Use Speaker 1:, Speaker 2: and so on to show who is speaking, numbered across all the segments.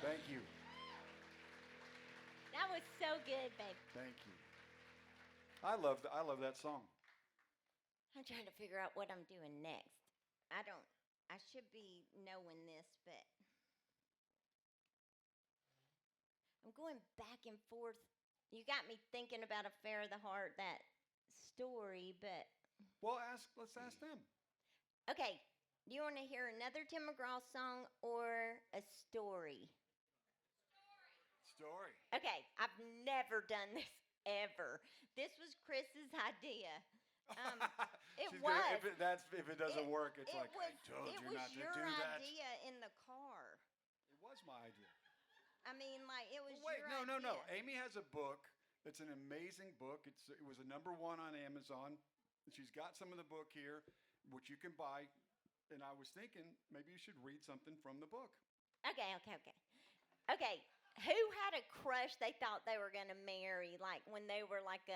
Speaker 1: Thank you.
Speaker 2: That was so good, babe.
Speaker 1: Thank you. I love that song.
Speaker 2: I'm trying to figure out what I'm doing next. I don't. I should be knowing this, but I'm going back and forth. You got me thinking about Affair of the Heart, that story, but
Speaker 1: Well, let's ask them.
Speaker 2: okay. Do you want to hear another Tim McGraw song or a story?
Speaker 1: Story.
Speaker 2: Okay, I've never done this ever. This was Chris's idea. Um, it
Speaker 1: She's
Speaker 2: was.
Speaker 1: Gonna, if it doesn't work, it's
Speaker 2: it
Speaker 1: like
Speaker 2: was,
Speaker 1: I told
Speaker 2: it
Speaker 1: you
Speaker 2: was
Speaker 1: not to
Speaker 2: your
Speaker 1: do that.
Speaker 2: idea in the car.
Speaker 1: It was my idea.
Speaker 2: I mean, like it was
Speaker 1: Well, wait,
Speaker 2: your
Speaker 1: no,
Speaker 2: idea.
Speaker 1: no, no. Aimee has a book. It's an amazing book. It was a #1 on Amazon. She's got some of the book here, which you can buy. And I was thinking maybe you should read something from the book.
Speaker 2: Okay. Okay. Who had a crush they thought they were gonna marry, like when they were like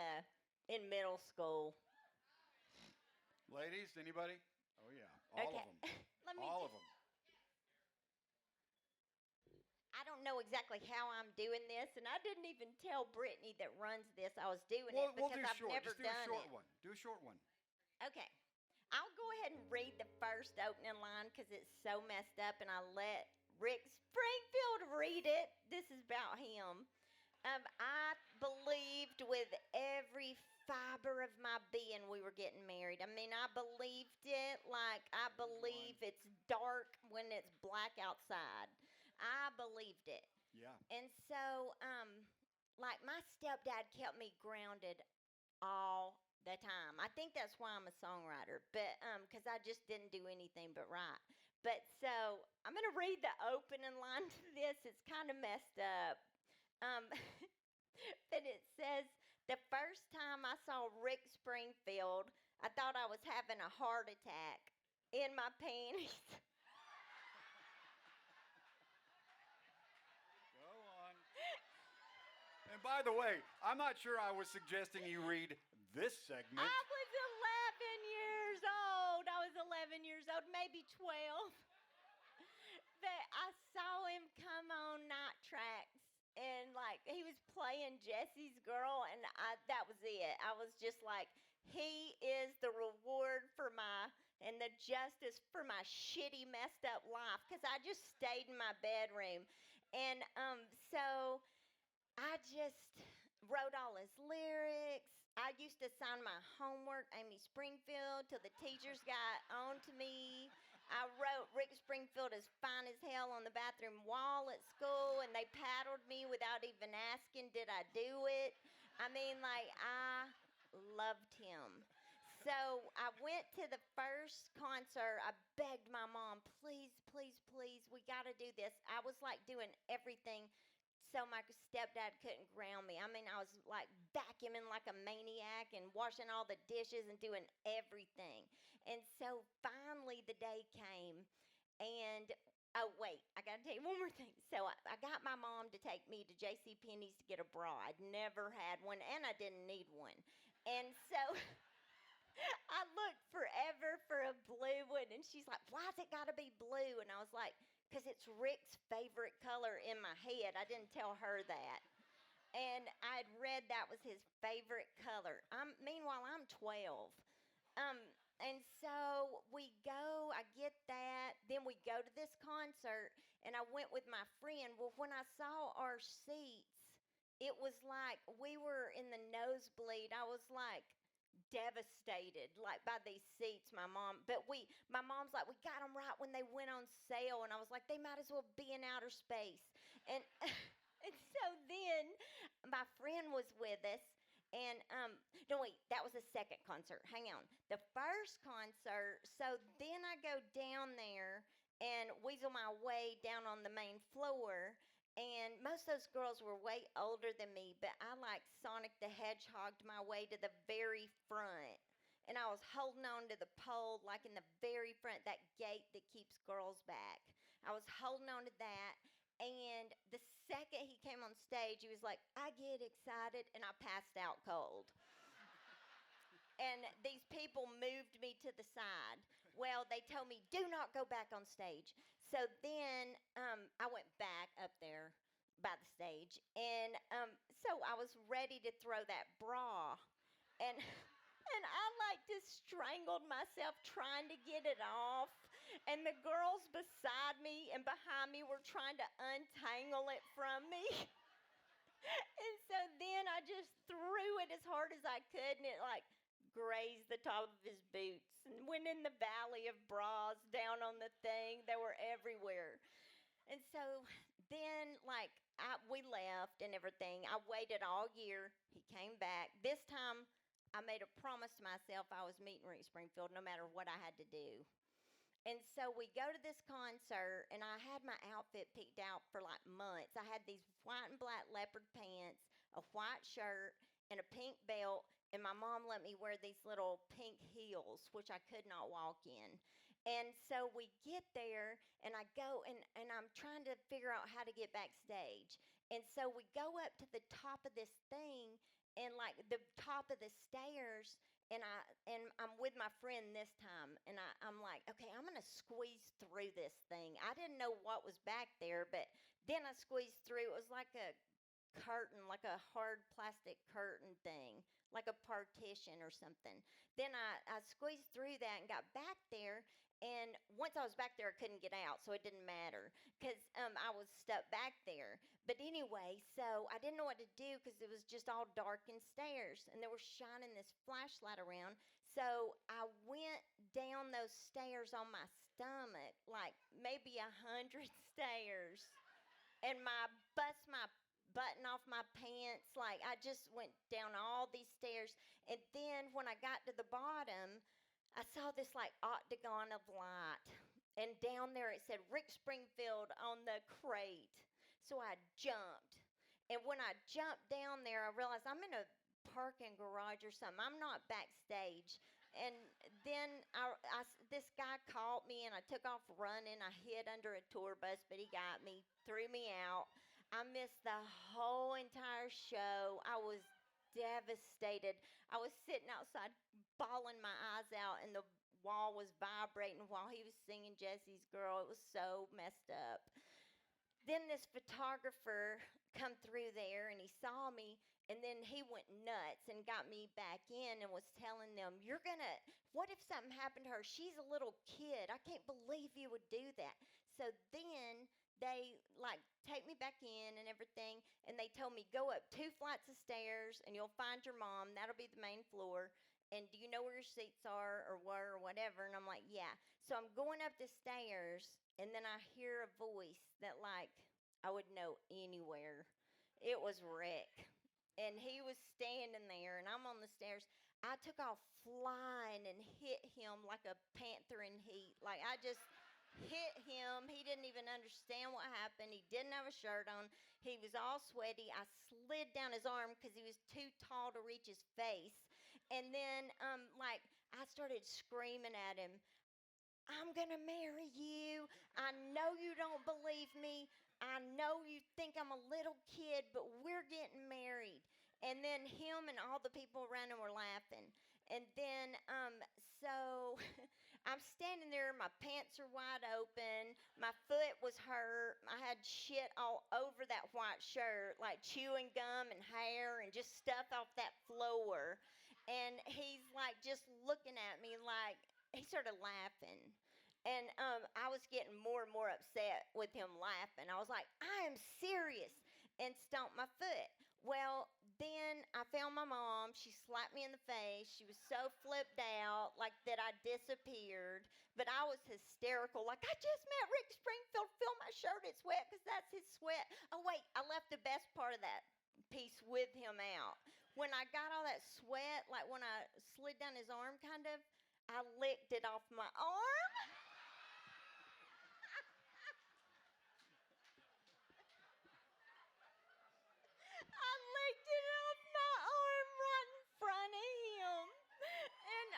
Speaker 2: in middle school?
Speaker 1: Ladies, anybody? Oh yeah, all
Speaker 2: Okay.
Speaker 1: of them.
Speaker 2: Let me.
Speaker 1: All of them.
Speaker 2: I don't know exactly how I'm doing this, and I didn't even tell Brittany that runs this I was doing
Speaker 1: Well,
Speaker 2: it
Speaker 1: we'll
Speaker 2: because
Speaker 1: do
Speaker 2: I've
Speaker 1: short.
Speaker 2: never
Speaker 1: Just do a
Speaker 2: done
Speaker 1: short
Speaker 2: it.
Speaker 1: one. Do a short one.
Speaker 2: Okay. I'll go ahead and read the first opening line because it's so messed up, and I let Rick Springfield read it. This is about him. I believed with every fiber of my being we were getting married. I mean, I believed it like I believe it's dark when it's black outside. I believed it.
Speaker 1: Yeah.
Speaker 2: And so, like my stepdad kept me grounded all the time. I think that's why I'm a songwriter, but because I just didn't do anything but write. But so I'm gonna read the opening line to this. It's kind of messed up, um, but it says the first time I saw Rick Springfield, I thought I was having a heart attack in my panties.
Speaker 1: Go on. And by the way, I'm not sure I was suggesting you read this segment.
Speaker 2: I was 11 years old. I was 11 years old, maybe 12. But I saw him come on Night Tracks, and like he was playing Jesse's Girl, and that was it. I was just like, he is the reward for my and the justice for my shitty, messed up life, because I just stayed in my bedroom, and so I just wrote all his lyrics. I used to sign my homework, Aimee Springfield, till the teachers got on to me. I wrote Rick Springfield is fine as hell on the bathroom wall at school, and they paddled me without even asking, did I do it? I mean, like, I loved him. So I went to the first concert. I begged my mom, please, please, please, we got to do this. I was like doing everything so my stepdad couldn't ground me. I mean, I was like vacuuming like a maniac and washing all the dishes and doing everything. And so finally the day came, and oh wait, I got to tell you one more thing. So I got my mom to take me to J.C. Penney's to get a bra. I'd never had one, and I didn't need one. And so I looked forever for a blue one, and she's like, why's it got to be blue? And I was like, because it's Rick's favorite color in my head. I didn't tell her that. And I'd read that was his favorite color. Meanwhile, I'm 12. Um, and so we go, I get that. Then we go to this concert, and I went with my friend. Well, when I saw our seats, it was like we were in the nosebleed. I was like, devastated like by these seats, my mom's like, we got them right when they went on sale, and I was like, they might as well be in outer space. And and so then my friend was with us, and no wait, that was the second concert, hang on, the first concert. So then I go down there and weasel my way down on the main floor, and most of those girls were way older than me, but I like Sonic the Hedgehogged my way to the very front. And I was holding on to the pole, like in the very front, that gate that keeps girls back. I was holding on to that. And the second he came on stage, he was like, I get excited, and I passed out cold. And these people moved me to the side. Well, they told me, do not go back on stage. So then I went back up there by the stage, and so I was ready to throw that bra, and and I like just strangled myself trying to get it off. And the girls beside me and behind me were trying to untangle it from me. And so then I just threw it as hard as I could, and it like grazed the top of his boots and went in the valley of bras down on the thing. They were everywhere. And so then, like, we left and everything. I waited all year. He came back. This time, I made a promise to myself I was meeting Rick Springfield no matter what I had to do. And so we go to this concert, and I had my outfit picked out for like months. I had these white and black leopard pants, a white shirt, and a pink belt. And my mom let me wear these little pink heels, which I could not walk in. And so we get there, and I go, and I'm trying to figure out how to get backstage. And so we go up to the top of this thing, and like the top of the stairs, and I'm with my friend this time, and I'm like, okay, I'm gonna squeeze through this thing. I didn't know what was back there, but then I squeezed through. It was like a curtain, like a hard plastic curtain thing, like a partition or something. Then I squeezed through that and got back there. And once I was back there, I couldn't get out, so it didn't matter because I was stuck back there. But anyway, so I didn't know what to do because it was just all dark and stairs, and they were shining this flashlight around. So I went down those stairs on my stomach, like maybe 100 stairs, and bust my button off my pants. Like I just went down all these stairs, and then when I got to the bottom, I saw this like octagon of light, and down there it said Rick Springfield on the crate. So I jumped, and when I jumped down there, I realized I'm in a parking garage or something. I'm not backstage. And then this guy caught me, and I took off running. I hid under a tour bus, but he got me, threw me out. I missed the whole entire show. I was devastated. I was sitting outside bawling my eyes out, and the wall was vibrating while he was singing Jesse's Girl. It was so messed up. Then this photographer come through there, and he saw me, and then he went nuts and got me back in and was telling them, what if something happened to her? She's a little kid. I can't believe you would do that. So then they like take me back in and everything, and they told me go up 2 flights of stairs and you'll find your mom. That'll be the main floor. And do you know where your seats are or where or whatever? And I'm like, yeah. So I'm going up the stairs, and then I hear a voice that like I would know anywhere. It was Rick. And he was standing there, and I'm on the stairs. I took off flying and hit him like a panther in heat. Like I just hit him. He didn't even understand what happened. He didn't have a shirt on. He was all sweaty. I slid down his arm because he was too tall to reach his face. And then, like, I started screaming at him, I'm going to marry you. I know you don't believe me. I know you think I'm a little kid, but we're getting married. And then him and all the people around him were laughing. And then, so I'm standing there. My pants are wide open. My foot was hurt. I had shit all over that white shirt, like chewing gum and hair and just stuff off that floor. And he's like just looking at me like, he started laughing. And I was getting more and more upset with him laughing. I was like, I am serious, and stomped my foot. Well, then I found my mom. She slapped me in the face. She was so flipped out, like that I disappeared. But I was hysterical, like, I just met Rick Springfield. Feel my shirt, it's wet, because that's his sweat. Oh, wait, I left the best part of that piece with him out. When I got all that sweat, like when I slid down his arm, kind of, I licked it off my arm. I licked it off my arm right in front of him. And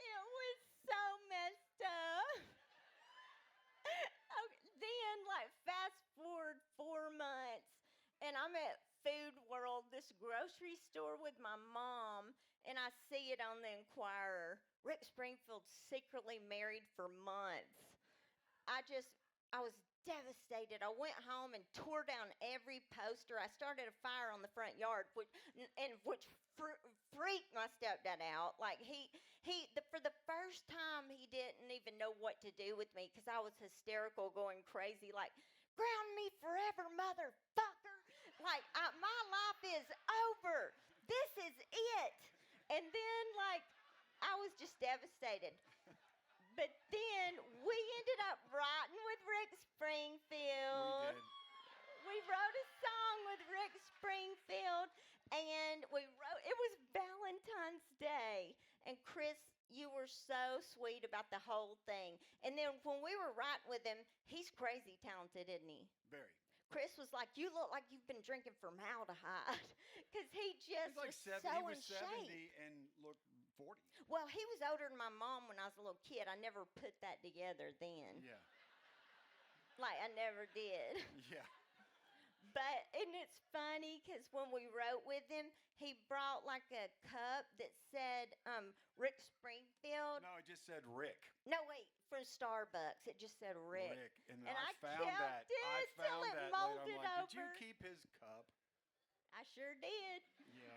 Speaker 2: it was so messed up. Okay, then, like, fast forward 4 months, and I'm at Food World, this grocery store with my mom, and I see it on the Inquirer. Rick Springfield secretly married for months. I was devastated. I went home and tore down every poster. I started a fire on the front yard, which freaked my stepdad out. Like for the first time, he didn't even know what to do with me because I was hysterical, going crazy, like, ground me forever, motherfucker. Like, my life is over. This is it. And then, like, I was just devastated. But then we ended up writing with Rick Springfield.
Speaker 1: We did.
Speaker 2: We wrote a song with Rick Springfield, and it was Valentine's Day. And Chris, you were so sweet about the whole thing. And then when we were writing with him, he's crazy talented, isn't he?
Speaker 1: Very.
Speaker 2: Chris was like, you look like you've been drinking formaldehyde. Because he just
Speaker 1: He's like
Speaker 2: was
Speaker 1: 70.
Speaker 2: so
Speaker 1: He
Speaker 2: in
Speaker 1: was 70
Speaker 2: shape.
Speaker 1: and looked 40.
Speaker 2: Well, he was older than my mom when I was a little kid. I never put that together then.
Speaker 1: Yeah.
Speaker 2: Like, I never did.
Speaker 1: Yeah.
Speaker 2: But, and it's funny because when we wrote with him, he brought like a cup that said Rick Springfield.
Speaker 1: No, it just said Rick.
Speaker 2: No, wait, from Starbucks. It just said Rick.
Speaker 1: And
Speaker 2: And
Speaker 1: I
Speaker 2: I
Speaker 1: found
Speaker 2: kept
Speaker 1: that.
Speaker 2: it
Speaker 1: I
Speaker 2: till
Speaker 1: found
Speaker 2: it
Speaker 1: that later.
Speaker 2: molded
Speaker 1: I'm like, did you
Speaker 2: over.
Speaker 1: keep his cup?
Speaker 2: I sure did.
Speaker 1: Yeah.